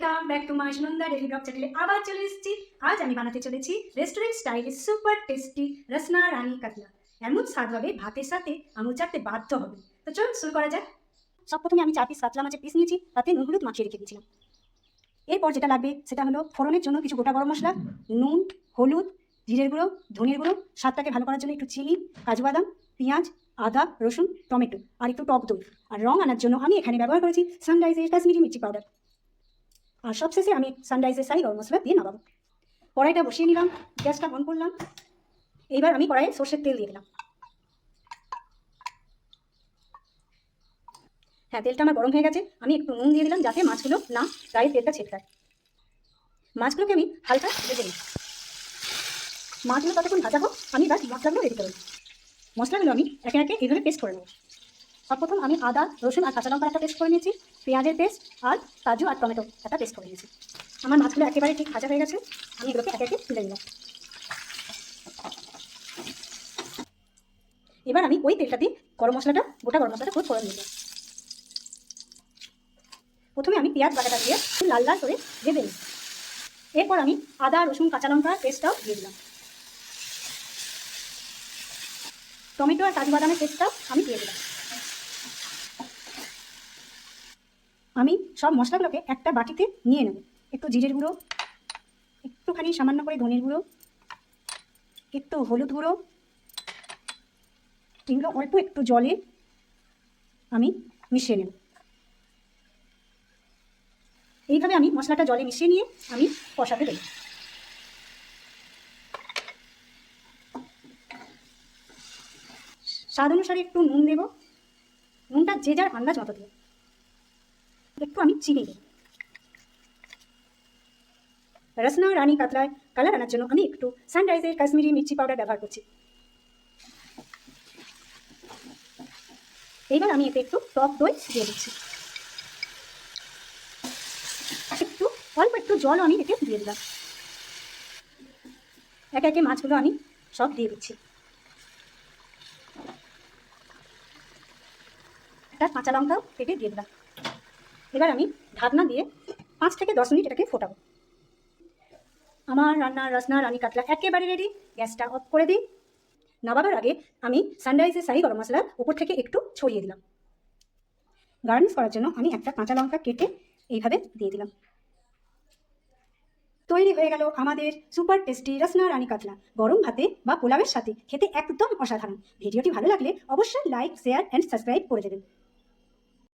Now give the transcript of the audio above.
Welcome back to my Sunanda daily blog চ্যানেলে আবার চলে এসেছি। আজ আমি বানাতে চলেছি রেস্টুরেন্ট স্টাইলে সুপার টেস্টি রসনা রানী কাতলা। এমন স্বাদ হবে ভাতের সাথে আঙুল চাটতে বাধ্য হবে। তো চলুন শুরু করা যাক। সব প্রথমে আমি 4 পিস কাতলা মাছের পিস নিয়েছি, তাতে নুন হলুদ মাখিয়ে রেখে দিয়েছিলাম। এরপর যেটা লাগবে সেটা হলো ফোড়নের জন্য কিছু গোটা গরম মশলা, নুন, হলুদ, জিরের গুঁড়ো, ধনের গুঁড়ো, স্বাদটাকে ভালো করার জন্য একটু চিনি, কাজু বাদাম, পেঁয়াজ, আদা, রসুন, টমেটো আর একটু টক দই। আর রং আনার জন্য আমি এখানে ব্যবহার করেছি সানরাইজের কাশ্মীরি মির্চি পাউডার। আর সবশেষে আমি সানরাইজের শাহি গরম মশলা দিয়ে নামাবো। কড়াইটা বসিয়ে নিলাম, গ্যাসটা অন করলাম। এইবার আমি কড়াইয়ে সর্ষের তেল দিয়ে দিলাম। হ্যাঁ, তেলটা আমার গরম হয়ে গেছে। আমি একটু নুন দিয়ে দিলাম যাতে মাছগুলো না গায়ে তেলটা ছেটকায়। মাছগুলোকে আমি হালকা ভেজে নিই। মাছগুলো ততক্ষণ ভাজা হোক, আমি এবার মশলাগুলো রেডি করে নিই। মশলাগুলো আমি একে একে এইভাবে পেস্ট করে নেব। সর্বপ্রথম আমি আদা, রসুন আর কাঁচা লঙ্কার একটা পেস্ট করে নিয়েছি, পেঁয়াজের পেস্ট আর কাজু আর টমেটো একটা পেস্ট করে নিয়েছি। আমার মাছগুলো একেবারে ঠিক ভাজা হয়ে গেছে, আমি এগুলোকে একে একে তুলে নিলাম। এবার আমি ওই তেলটাতে গোটা গরম মশলাটা খুব করে নিলাম। প্রথমে আমি পেঁয়াজ বাটাটা দিয়ে লাল লাল করে ভেজে নিই। এরপর আমি আদা, রসুন, কাঁচা লঙ্কার পেস্টটাও দিয়ে দিলাম। টমেটো আর কাজু বাদামের পেস্টটাও আমি দিয়ে দিলাম। আমি সব মশলাগুলোকে একটা বাটিতে নিয়ে নেব। একটু জিরের গুঁড়ো, একটুখানি সামান্য করে ধনের গুঁড়ো, একটু হলুদ গুঁড়ো, এগুলো অল্প একটু জলে আমি মিশিয়ে নেব। এইভাবে আমি মশলাটা জলে মিশিয়ে নিয়ে আমি কষাতে দেব। স্বাদ অনুসারে একটু নুন দেব, নুনটা যে যার আন্দাজ মতো দেব। একটু আমি চিনি দেব। রসনা রানী কাতলায় কালার আনার জন্য আমি একটু সানরাইজের কাশ্মীরি মির্চি পাউডার ব্যবহার করছি। এইবার আমি এতে একটু টক দই দিয়ে দিচ্ছি। একটু অল্প একটু জল আমি এতে দিয়ে দিলাম। একে একে মাছগুলো আমি সব দিয়ে দিচ্ছি। একটা কাঁচা লঙ্কাও কেটে দিয়ে দিলাম। এবার আমি ঢাকনা দিয়ে 5 থেকে 10 মিনিট এটাকে ফোটাবো। আমার রান্নার রসনা রানী কাতলা একেবারে রেডি। গ্যাসটা অফ করে দিই। নামাবার আগে আমি সানরাইজের শাহি গরম মশলা উপর থেকে একটু ছড়িয়ে দিলাম। গার্নিশ করার জন্য আমি একটা কাঁচা লঙ্কা কেটে এইভাবে দিয়ে দিলাম। তৈরি হয়ে গেল আমাদের সুপার টেস্টি রসনা রানী কাতলা। গরম ভাতে বা পোলাওয়ের সাথে খেতে একদম অসাধারণ। ভিডিওটি ভালো লাগলে অবশ্যই লাইক, শেয়ার অ্যান্ড সাবস্ক্রাইব করে দেবেন।